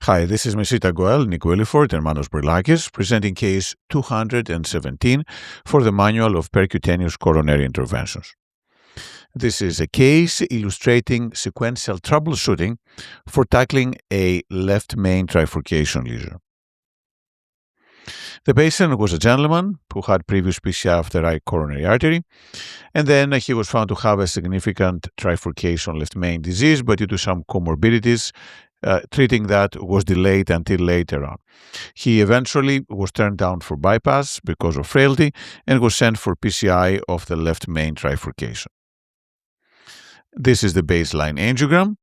Hi, this is Mesita Goel, Nico Elifort, and Manos Brilakis, presenting case 217 for the Manual of Percutaneous Coronary Interventions. This is a case illustrating sequential troubleshooting for tackling a left main trifurcation lesion. The patient was a gentleman who had previous PCI of the right coronary artery, and then he was found to have a significant trifurcation left main disease, but due to some comorbidities, treating that was delayed until later on. He eventually was turned down for bypass because of frailty and was sent for PCI of the left main trifurcation. This is the baseline angiogram.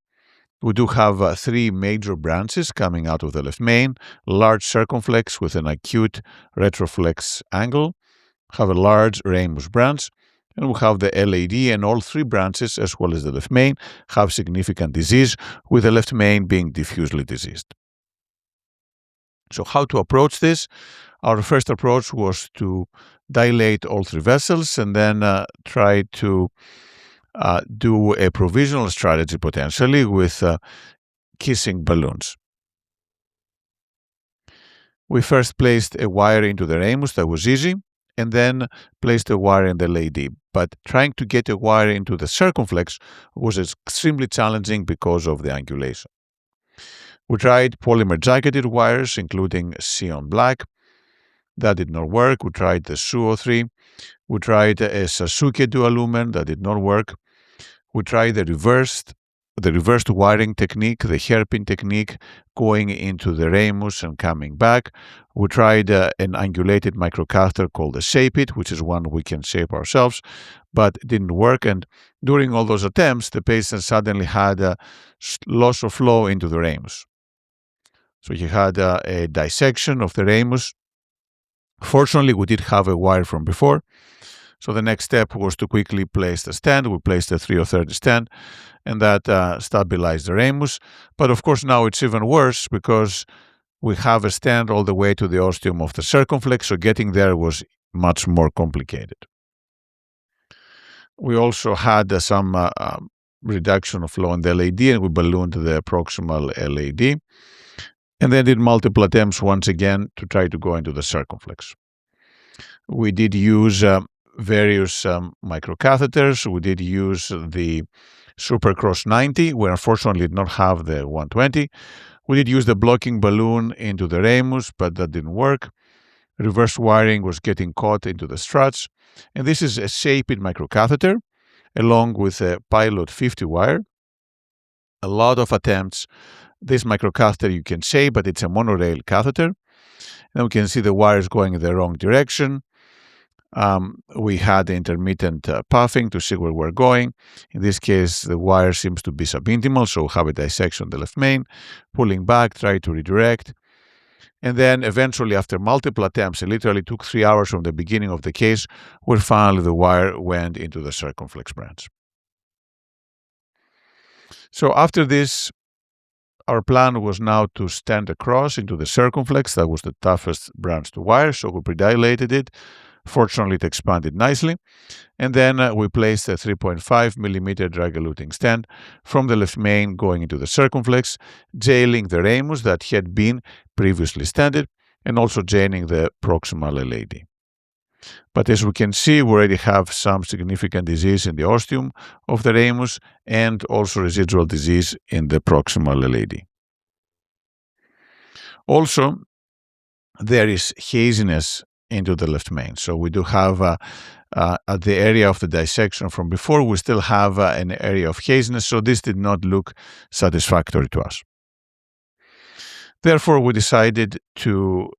We do have three major branches coming out of the left main, large circumflex with an acute retroflexed angle, have a large ramus branch, and we have the LAD, and all three branches, as well as the left main, have significant disease, with the left main being diffusely diseased. So how to approach this? Our first approach was to dilate all three vessels and then try to do a provisional strategy potentially with kissing balloons. We first placed a wire into the ramus. That was easy, and then placed a wire in the LAD. But trying to get a wire into the circumflex was extremely challenging because of the angulation. We tried polymer-jacketed wires, including Sion black. That did not work. We tried the SuO3. We tried a Sasuke dual lumen. That did not work. We tried the reversed wiring technique, the hairpin technique, going into the ramus and coming back. We tried an angulated microcatheter called the Shape It, which is one we can shape ourselves, but it didn't work. And during all those attempts, the patient suddenly had a loss of flow into the ramus. So he had a dissection of the ramus. Fortunately, we did have a wire from before. So the next step was to quickly place the stent. We placed a 3/30 stent, and that stabilized the ramus. But of course, now it's even worse because we have a stent all the way to the ostium of the circumflex, so getting there was much more complicated. We also had some reduction of flow in the LAD, and we ballooned the proximal LAD, and then did multiple attempts once again to try to go into the circumflex. We did use various microcatheters. We did use the SuperCross 90. We unfortunately did not have the 120. We did use the blocking balloon into the ramus, but that didn't work. Reverse wiring was getting caught into the struts. And this is a Shape It microcatheter along with a Pilot 50 wire. A lot of attempts. This microcatheter you can shape, but it's a monorail catheter. And we can see the wires going in the wrong direction. We had intermittent puffing to see where we're going. In this case, the wire seems to be subintimal, so we have a dissection on the left main, pulling back, try to redirect. And then eventually, after multiple attempts, it literally took 3 hours from the beginning of the case, where finally the wire went into the circumflex branch. So after this, our plan was now to stent across into the circumflex. That was the toughest branch to wire, so we predilated it. Fortunately, it expanded nicely. And then we placed a 3.5 millimeter drug-eluting stent from the left main going into the circumflex, jailing the ramus that had been previously stented, and also jailing the proximal LAD. But as we can see, we already have some significant disease in the ostium of the ramus and also residual disease in the proximal LAD. Also, there is haziness into the left main. So we do have at the area of the dissection from before, we still have an area of haziness, so this did not look satisfactory to us. Therefore, we decided to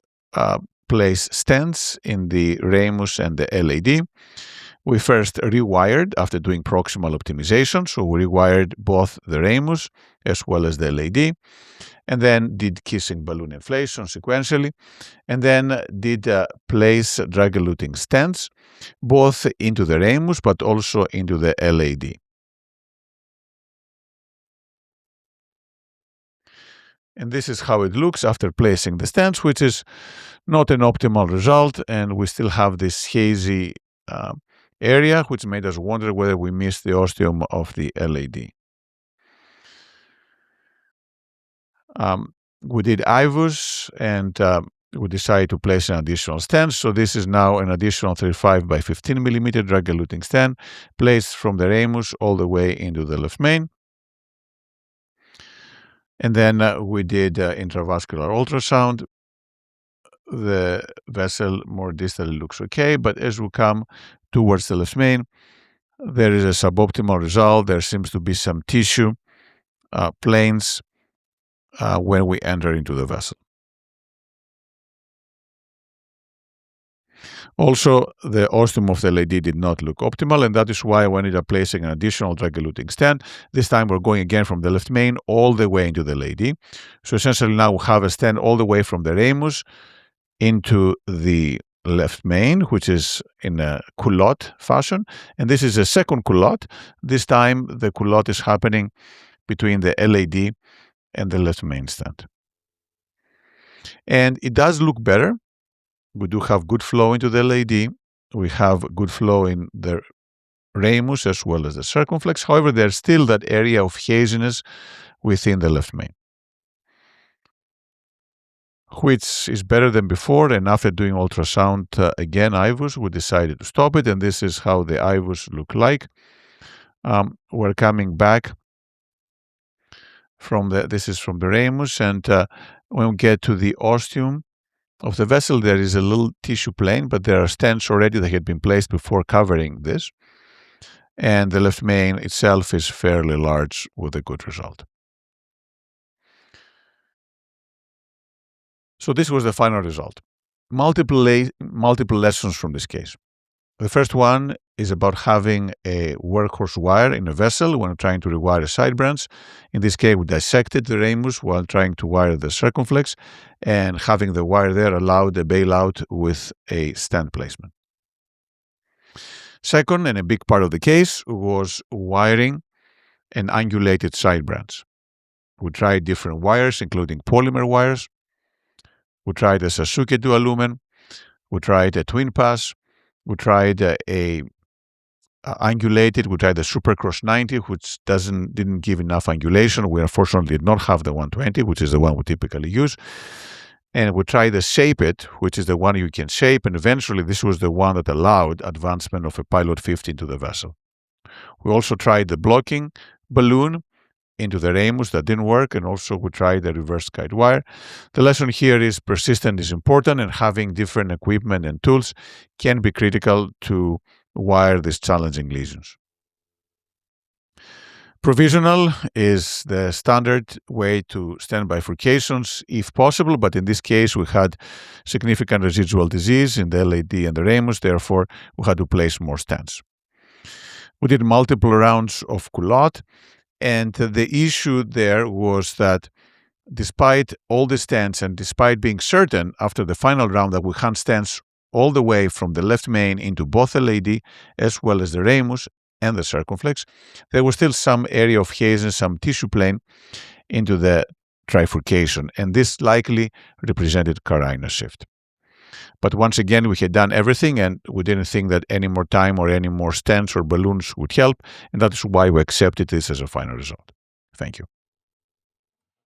place stents in the ramus and the LAD. We first rewired after doing proximal optimization, so we rewired both the ramus as well as the LAD, and then did kissing balloon inflation sequentially, and then did place drug-eluting stents, both into the ramus but also into the LAD. And this is how it looks after placing the stents, which is not an optimal result, and we still have this hazy area, which made us wonder whether we missed the ostium of the LAD. We did IVUS, and we decided to place an additional stent. So this is now an additional 35 by 15 millimeter drug-eluting stent placed from the ramus all the way into the left main. And then we did intravascular ultrasound. The vessel more distally looks okay, but as we come towards the left main, there is a suboptimal result. There seems to be some tissue planes when we enter into the vessel. Also, the ostium of the LAD did not look optimal, and that is why we ended up placing an additional drug-eluting stent. This time we're going again from the left main all the way into the LAD. So essentially now we have a stent all the way from the ramus into the left main, which is in a culotte fashion. And this is a second culotte. This time the culotte is happening between the LAD and the left main stent. And it does look better. We do have good flow into the LAD. We have good flow in the ramus as well as the circumflex. However, there's still that area of haziness within the left main, which is better than before. And after doing ultrasound again, IVUS, we decided to stop it. And this is how the IVUS look like. We're coming back from this is from the ramus. And when we get to the ostium of the vessel, there is a little tissue plane, but there are stents already that had been placed before covering this. And the left main itself is fairly large with a good result. So this was the final result. Multiple lessons from this case. The first one is about having a workhorse wire in a vessel when trying to rewire a side branch. In this case, we dissected the ramus while trying to wire the circumflex, and having the wire there allowed a bailout with a stent placement. Second, and a big part of the case, was wiring an angulated side branch. We tried different wires, including polymer wires. We tried a Sasuke dual lumen. We tried a twin pass. We tried a angulated. We tried the SuperCross 90, which didn't give enough angulation. We unfortunately did not have the 120, which is the one we typically use. And we tried the shape-it, which is the one you can shape. And eventually, this was the one that allowed advancement of a pilot 50 into the vessel. We also tried the blocking balloon into the ramus. That didn't work. And also we tried the reverse guide wire. The lesson here is persistence is important, and having different equipment and tools can be critical to wire these challenging lesions. Provisional is the standard way to stent bifurcations if possible, but in this case we had significant residual disease in the LAD and the ramus, therefore we had to place more stents. We did multiple rounds of culotte. And the issue there was that despite all the stents and despite being certain after the final round that we had stents all the way from the left main into both the LAD as well as the ramus and the circumflex, there was still some area of haze, some tissue plane into the trifurcation. And this likely represented carina shift. But once again, we had done everything and we didn't think that any more time or any more stents or balloons would help. And that is why we accepted this as a final result. Thank you.